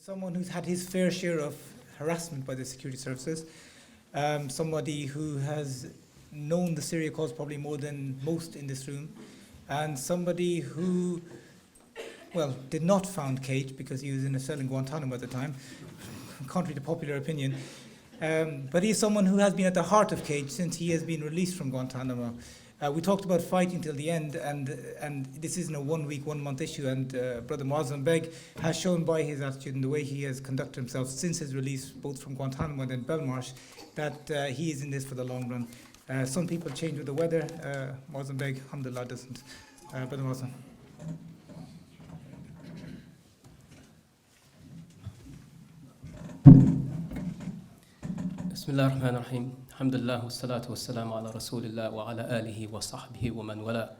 someone who's had his fair share of harassment by the security services, somebody who has known the Syria cause probably more than most in this room, and somebody who, well, did not found Cage because he was in a cell in Guantanamo at the time, contrary to popular opinion. But he's someone who has been at the heart of Cage since he has been released from Guantanamo. We talked about fighting till the end, and this isn't a 1 week, 1 month issue, and Brother Moazzam Begg has shown by his attitude and the way he has conducted himself since his release, both from Guantanamo and then Belmarsh, that he is in this for the long run. Some people change with the weather. Moazzam Begg, alhamdulillah, doesn't. Brother Moazzam. Bismillah ar-Rahman ar-Rahim. Alhamdulillah wa salatu wa salamu ala Rasulillah wa ala alihi wa sahbihi wa man wala.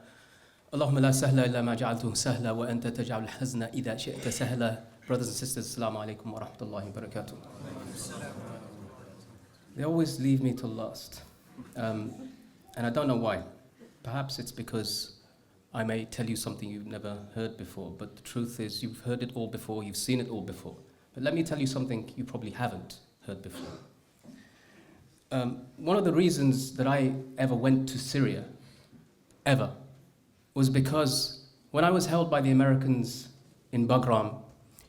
Allahumma la sahla illa ma ja'altuhu sahla wa anta taj'al al-hazna idha shi'ta sahla. Brothers and sisters, assalamu alaikum wa rahmatullahi wa barakatuh. They always leave me till last. And I don't know why. Perhaps it's because I may tell you something you've never heard before, but the truth is you've heard it all before, you've seen it all before. But let me tell you something you probably haven't heard before. One of the reasons that I ever went to Syria, ever, was because when I was held by the Americans in Bagram,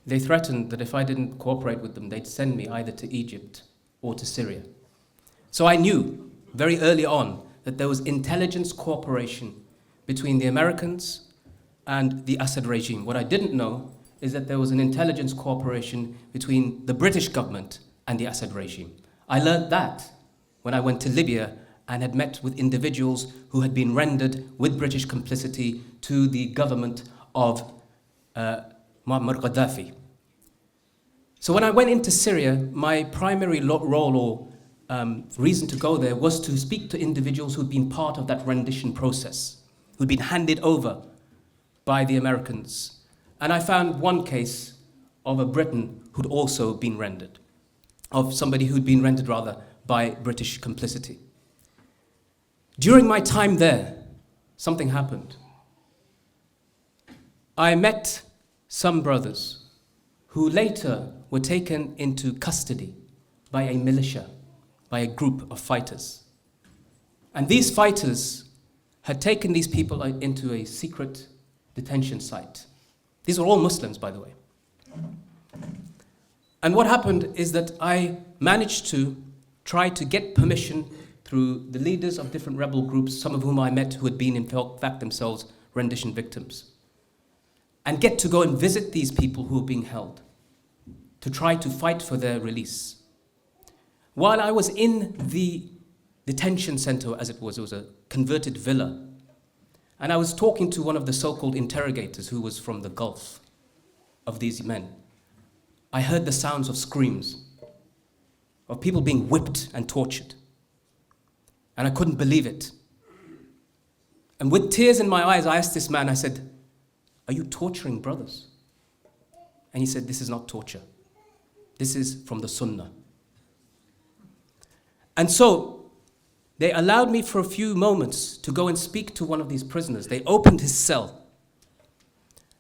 they threatened that if I didn't cooperate with them, they'd send me either to Egypt or to Syria. So I knew very early on that there was intelligence cooperation between the Americans and the Assad regime. What I didn't know is that there was an intelligence cooperation between the British government and the Assad regime. I learned that when I went to Libya and had met with individuals who had been rendered with British complicity to the government of Muammar Gaddafi. So when I went into Syria, my primary role or reason to go there was to speak to individuals who'd been part of that rendition process, who'd been handed over by the Americans. And I found one case of a Briton who'd also been rendered, of somebody who'd been rendered rather by British complicity. During my time there, something happened. I met some brothers who later were taken into custody by a militia, by a group of fighters. And these fighters had taken these people into a secret detention site. These were all Muslims, by the way. And what happened is that I managed to try to get permission through the leaders of different rebel groups, some of whom I met who had been in fact themselves rendition victims, and get to go and visit these people who were being held, to try to fight for their release. While I was in the detention center, as it was a converted villa, and I was talking to one of the so-called interrogators who was from the Gulf of these men, I heard the sounds of screams, of people being whipped and tortured. And I couldn't believe it. And with tears in my eyes, I asked this man, I said, "Are you torturing brothers?" And he said, "This is not torture. This is from the Sunnah." And so they allowed me for a few moments to go and speak to one of these prisoners. They opened his cell.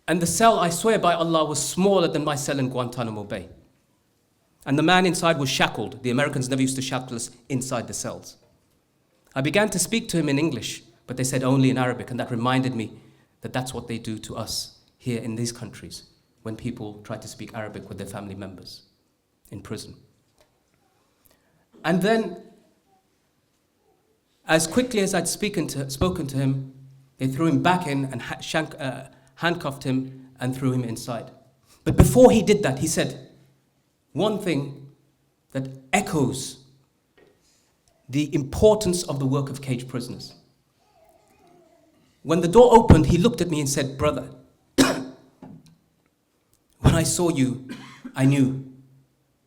And the cell, I swear by Allah, was smaller than my cell in Guantanamo Bay. And the man inside was shackled. The Americans never used to shackle us inside the cells. I began to speak to him in English, but they said only in Arabic, and that reminded me that that's what they do to us here in these countries when people try to speak Arabic with their family members in prison. And then, as quickly as I'd spoken to him, they threw him back in and handcuffed him and threw him inside. But before he did that, he said one thing that echoes the importance of the work of cage prisoners. When the door opened, he looked at me and said, "Brother, when I saw you, I knew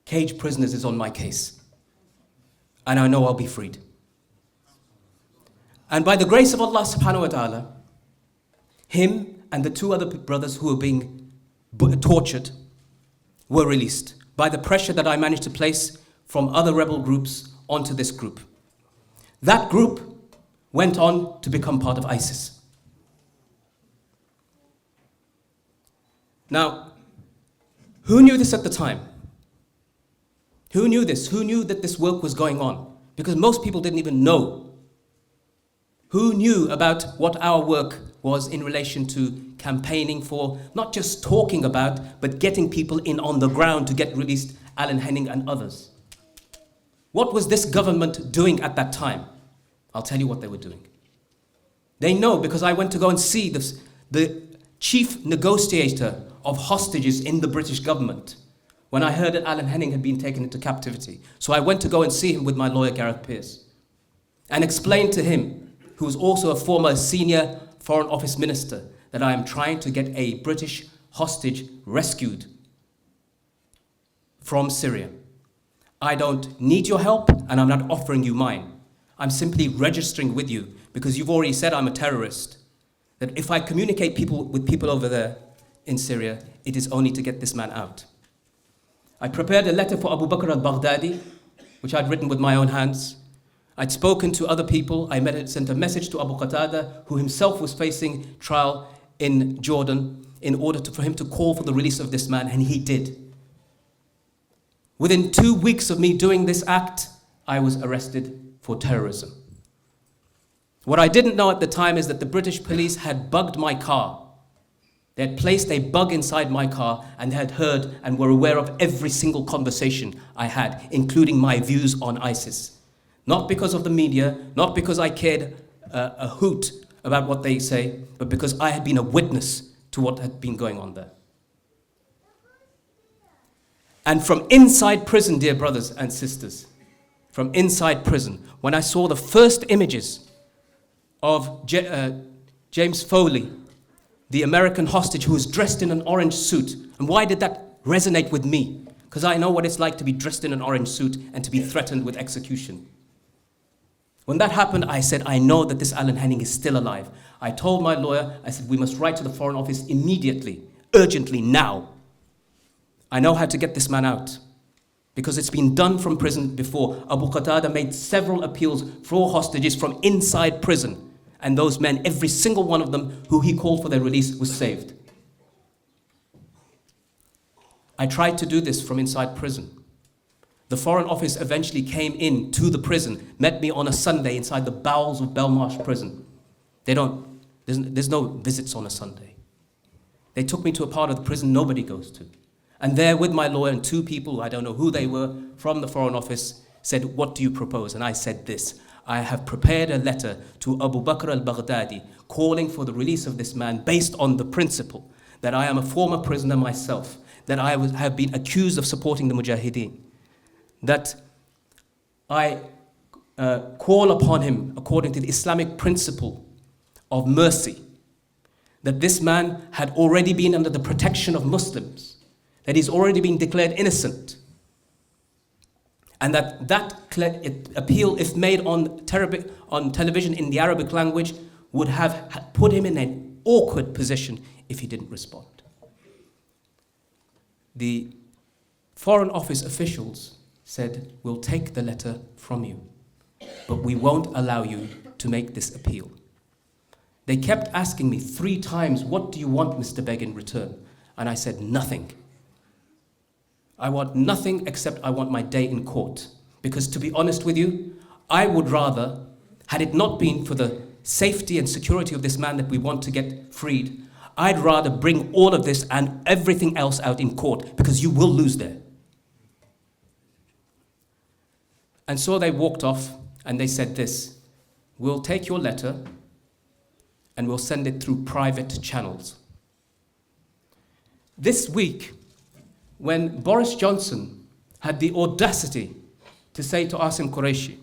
cage prisoners is on my case, and I know I'll be freed." And by the grace of Allah subhanahu wa ta'ala, him and the two other brothers who were being tortured were released by the pressure that I managed to place from other rebel groups onto this group. That group went on to become part of ISIS. Now, Who knew this at the time? Who knew this? Who knew that this work was going on? Because most people didn't even know. Who knew about what our work was in relation to campaigning for, not just talking about, but getting people in on the ground to get released Alan Henning and others? What was this government doing at that time? I'll tell you what they were doing. They know because I went to go and see the chief negotiator of hostages in the British government when I heard that Alan Henning had been taken into captivity. So I went to go and see him with my lawyer, Gareth Pearce, and explained to him, who was also a former senior Foreign Office minister, that I am trying to get a British hostage rescued from Syria. I don't need your help, and I'm not offering you mine. I'm simply registering with you because you've already said I'm a terrorist. That if I communicate with people over there in Syria, it is only to get this man out. I prepared a letter for Abu Bakr al-Baghdadi, which I'd written with my own hands. I'd spoken to other people. I sent a message to Abu Qatada, who himself was facing trial in Jordan, in order for him to call for the release of this man, and he did. Within 2 weeks of me doing this act, I was arrested for terrorism. What I didn't know at the time is that the British police had bugged my car. They had placed a bug inside my car and had heard and were aware of every single conversation I had, including my views on ISIS. Not because of the media, not because I cared a hoot about what they say, but because I had been a witness to what had been going on there. And from inside prison, dear brothers and sisters, from inside prison, when I saw the first images of James Foley, the American hostage who was dressed in an orange suit. And why did that resonate with me? Because I know what it's like to be dressed in an orange suit and to be threatened with execution. When that happened, I said, I know that this Alan Henning is still alive. I told my lawyer, I said, we must write to the Foreign Office immediately, urgently, now. I know how to get this man out. Because it's been done from prison before. Abu Qatada made several appeals for hostages from inside prison. And those men, every single one of them who he called for their release, was saved. I tried to do this from inside prison. The Foreign Office eventually came in to the prison, met me on a Sunday inside the bowels of Belmarsh prison. There's no visits on a Sunday. They took me to a part of the prison nobody goes to. And there with my lawyer and two people, I don't know who they were, from the Foreign Office, said, what do you propose? And I said this. I have prepared a letter to Abu Bakr al-Baghdadi calling for the release of this man based on the principle that I am a former prisoner myself, that I have been accused of supporting the Mujahideen, that I call upon him according to the Islamic principle of mercy, that this man had already been under the protection of Muslims, that he's already been declared innocent, and that appeal, if made on television in the Arabic language, would have put him in an awkward position if he didn't respond. The Foreign Office officials said, we'll take the letter from you, but we won't allow you to make this appeal. They kept asking me 3 times, what do you want, Mr. Begg, in return? And I said, nothing. I want nothing except I want my day in court. Because to be honest with you, I would rather, had it not been for the safety and security of this man that we want to get freed, I'd rather bring all of this and everything else out in court, because you will lose there. And so they walked off and they said this, we'll take your letter and we'll send it through private channels. This week, when Boris Johnson had the audacity to say to Asim Qureshi,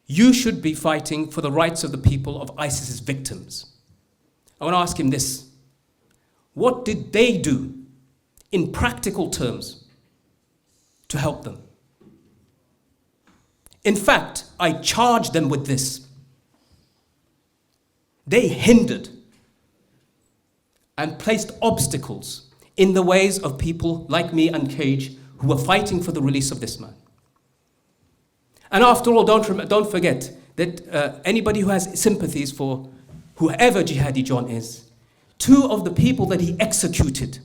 you should be fighting for the rights of the people of ISIS's victims. I want to ask him this. What did they do in practical terms to help them? In fact, I charge them with this. They hindered and placed obstacles in the ways of people like me and Cage who were fighting for the release of this man. And after all, don't forget that anybody who has sympathies for whoever Jihadi John is, 2 of the people that he executed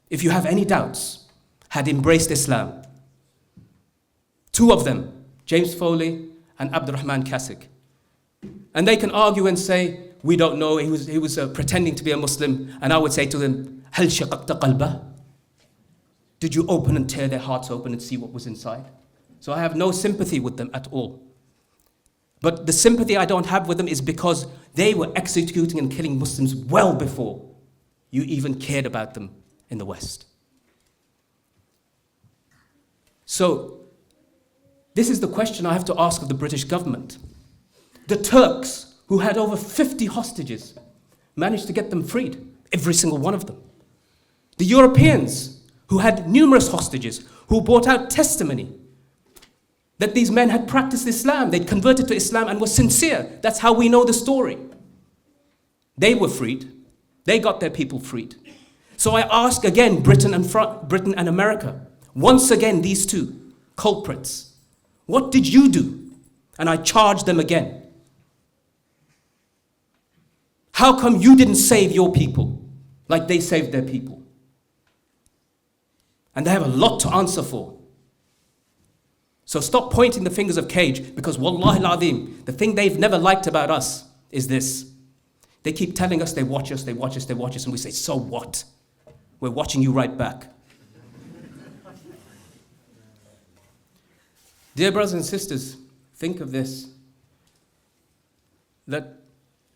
if you have any doubts, had embraced Islam. Two of them, James Foley and Abdurrahman Kasik. And they can argue and say, we don't know, he was pretending to be a Muslim. And I would say to them, هل شققت قلبه? Did you open and tear their hearts open and see what was inside? So I have no sympathy with them at all. But the sympathy I don't have with them is because they were executing and killing Muslims well before you even cared about them in the West. So, this is the question I have to ask of the British government. The Turks, who had over 50 hostages, managed to get them freed, every single one of them. The Europeans, who had numerous hostages, who brought out testimony that these men had practiced Islam, they'd converted to Islam and were sincere. That's how we know the story. They were freed. They got their people freed. So I ask again, Britain and America, once again, these two culprits, what did you do? And I charge them again. How come you didn't save your people like they saved their people? And they have a lot to answer for. So stop pointing the fingers of Cage, because wallahi al-azim, the thing they've never liked about us is this. They keep telling us they watch us, and we say, so what? We're watching you right back. Dear brothers and sisters, think of this, that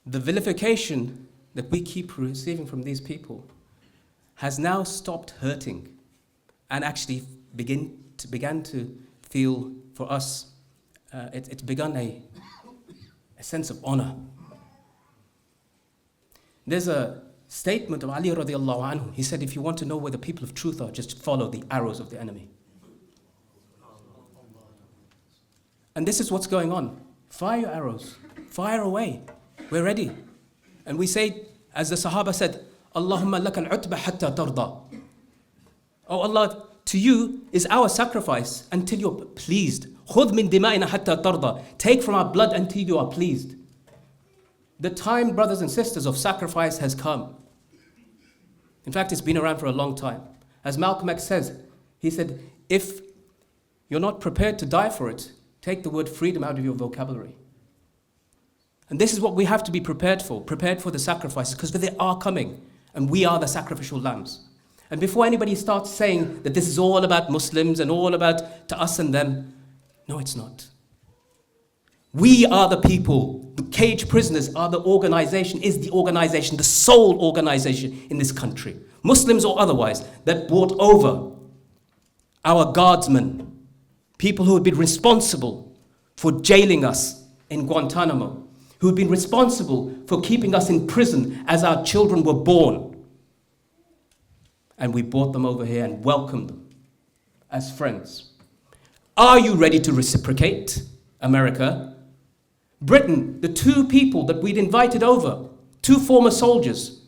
the vilification that we keep receiving from these people has now stopped hurting and actually began to feel for us, it's begun a sense of honor. There's a statement of Ali radiallahu anhu. He said, if you want to know where the people of truth are, just follow the arrows of the enemy. And this is what's going on. Fire your arrows. Fire away. We're ready. And we say, as the Sahaba said, Allahumma laka al-utba hatta tarda. Oh Allah, to you is our sacrifice until you're pleased. Khudh min dima'ina hatta tarda. Take from our blood until you are pleased. The time, brothers and sisters, of sacrifice has come. In fact, it's been around for a long time. As Malcolm X says, he said, if you're not prepared to die for it, take the word freedom out of your vocabulary. And this is what we have to be prepared for the sacrifices, because they are coming, and we are the sacrificial lambs. And before anybody starts saying that this is all about Muslims and all about to us and them, no, it's not. We are the people. The cage prisoners are the organization, the sole organization in this country, Muslims or otherwise, that brought over our guardsmen, people who had been responsible for jailing us in Guantanamo, who had been responsible for keeping us in prison as our children were born. And we brought them over here and welcomed them as friends. Are you ready to reciprocate, America? Britain, the two people that we'd invited over, two former soldiers,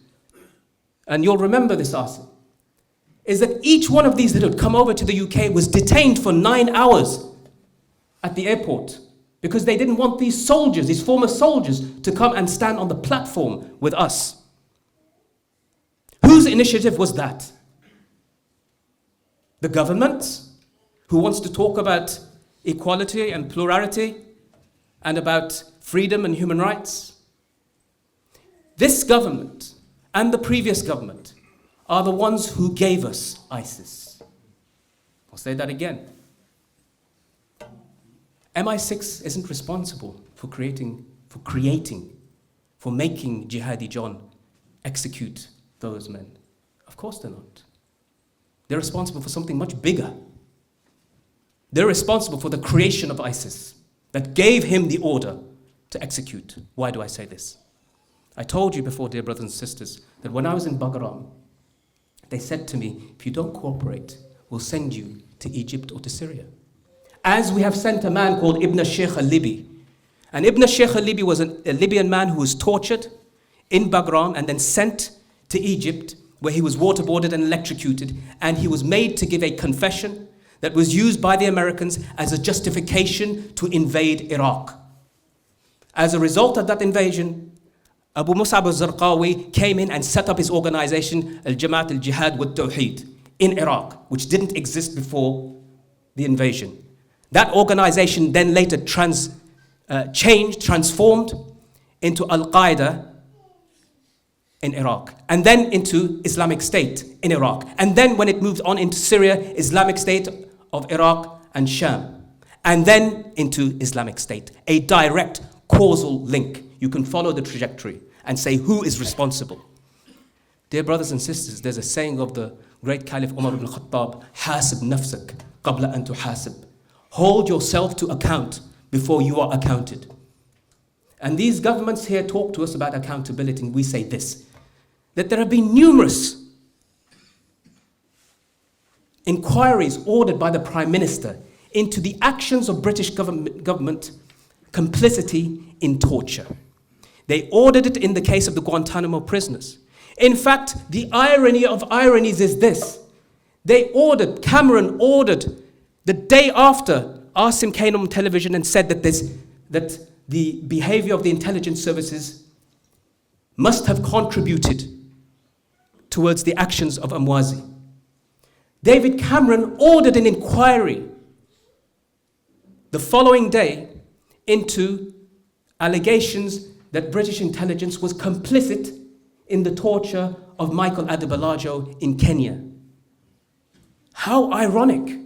and you'll remember this, Asim, is that each one of these that had come over to the UK was detained for 9 hours at the airport because they didn't want these soldiers, these former soldiers, to come and stand on the platform with us. Whose initiative was that? The government, who wants to talk about equality and plurality and about freedom and human rights? This government and the previous government are the ones who gave us ISIS. I'll say that again. MI6 isn't responsible for making Jihadi John execute those men. Of course they're not. They're responsible for something much bigger. They're responsible for the creation of ISIS that gave him the order to execute. Why do I say this? I told you before, dear brothers and sisters, that when I was in Bagram, they said to me, if you don't cooperate, we'll send you to Egypt or to Syria. As we have sent a man called Ibn Sheikh al-Libi. And Ibn Sheikh al-Libi was a Libyan man who was tortured in Bagram and then sent to Egypt, where he was waterboarded and electrocuted, and he was made to give a confession that was used by the Americans as a justification to invade Iraq. As a result of that invasion, Abu Mus'ab al-Zarqawi came in and set up his organization, Al-Jama'at al-Jihad wa Tawheed. in Iraq, which didn't exist before the invasion. That organization then later transformed into Al-Qaeda in Iraq, and then into Islamic State in Iraq. And then when it moved on into Syria, Islamic State of Iraq and Sham, and then into Islamic State. A direct causal link. You can follow the trajectory and say who is responsible. Dear brothers and sisters, there's a saying of the great Caliph Umar ibn Khattab, "Hasib nafsak qabla an tuhasib." Hold yourself to account before you are accounted. And these governments here talk to us about accountability, and we say this, that there have been numerous inquiries ordered by the Prime Minister into the actions of British government complicity in torture. They ordered it in the case of the Guantanamo prisoners. In fact, the irony of ironies is this. Cameron ordered the day after Asim came on television and said that the behavior of the intelligence services must have contributed towards the actions of Emwazi. David Cameron ordered an inquiry the following day into allegations that British intelligence was complicit in the torture of Michael Adebolajo in Kenya. How ironic.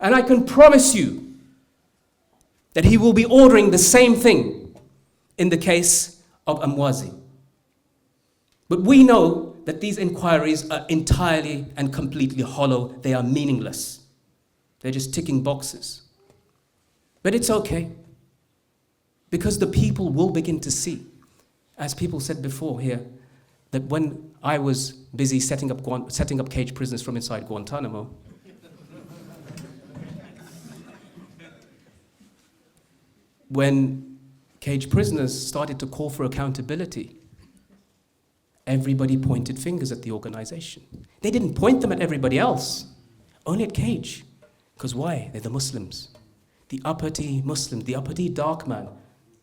And I can promise you that he will be ordering the same thing in the case of Emwazi. But we know that these inquiries are entirely and completely hollow. They are meaningless. They're just ticking boxes. But it's okay, because the people will begin to see, as people said before here, that when I was busy setting up cage prisoners from inside Guantanamo, when cage prisoners started to call for accountability, everybody pointed fingers at the organization. They didn't point them at everybody else, only at Cage. Because why? They're the Muslims. The uppity Muslims, the uppity dark man,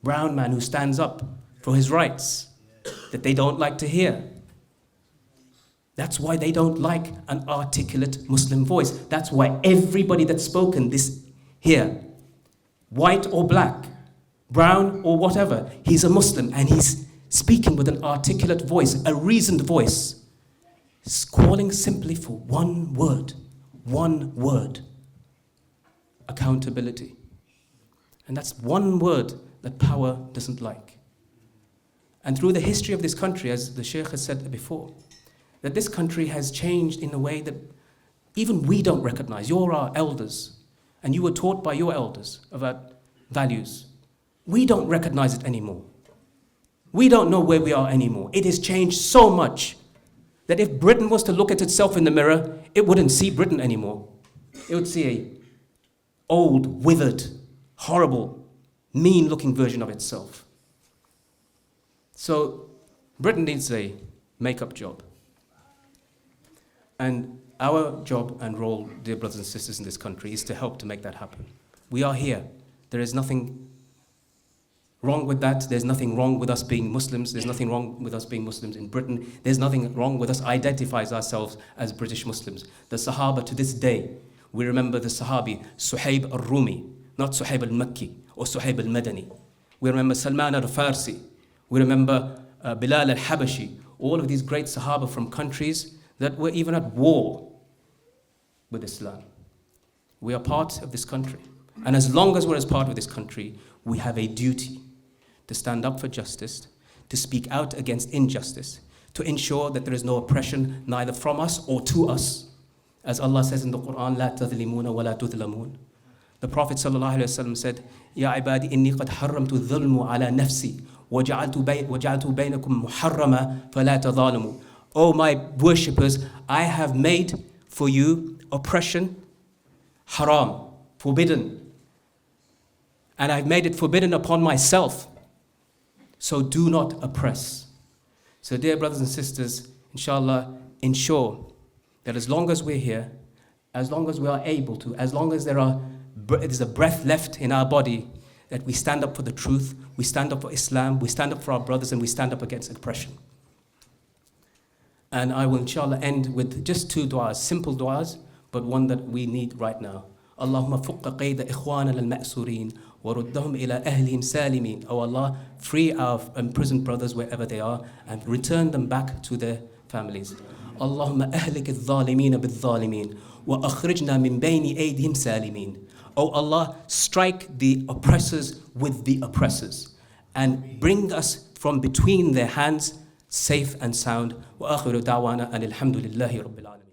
brown man who stands up for his rights that they don't like to hear. That's why they don't like an articulate Muslim voice. That's why everybody that's spoken this here, white or black, brown or whatever, he's a Muslim and he's speaking with an articulate voice, a reasoned voice, calling simply for one word, accountability. And that's one word that power doesn't like. And through the history of this country, as the Sheikh has said before, that this country has changed in a way that even we don't recognize. You're our elders, and you were taught by your elders about values. We don't recognize it anymore. We don't know where we are anymore. It has changed so much that if Britain was to look at itself in the mirror, it wouldn't see Britain anymore. It would see an old, withered, horrible, mean-looking version of itself. So Britain needs a make-up job. And our job and role, dear brothers and sisters in this country, is to help to make that happen. We are here. There is nothing wrong with that. There's nothing wrong with us being Muslims. There's nothing wrong with us being Muslims in Britain. There's nothing wrong with us identifying ourselves as British Muslims. The Sahaba to this day, we remember the Sahabi, Suhaib al-Rumi, not Suhaib al-Makki or Suhaib al-Madani. We remember Salman al-Farsi. We remember Bilal al-Habashi. All of these great Sahaba from countries that were even at war with Islam. We are part of this country. And as long as we're as part of this country, we have a duty to stand up for justice, to speak out against injustice, to ensure that there is no oppression neither from us or to us. As Allah says in the Quran, لا تظلمون ولا تظلمون. The Prophet ﷺ said, يا عبادي إني قد حرمت الظلم على نفسي وجعلت بينكم محرما فلا تظالموا. O my worshippers, I have made for you oppression haram, forbidden. And I've made it forbidden upon myself. So do not oppress. So dear brothers and sisters, inshallah, ensure that as long as we're here, as long as we are able to, as long as there's a breath left in our body, that we stand up for the truth, we stand up for Islam, we stand up for our brothers, and we stand up against oppression. And I will inshallah end with just 2 du'as, simple du'as, but one that we need right now. Allahumma fuqqa qayda ikhwana al-ma'surin wa ruddahum ila ahlihim salimin. Oh Allah, free our imprisoned brothers wherever they are and return them back to their families. Allahumma ahlik al-zalimina bil-zalimin wa akhrijna min bayni aydihim salimin. Oh Allah, strike the oppressors with the oppressors and bring us from between their hands safe and sound. Wa akhiru da'wana and alhamdulillahi rabbil alamin.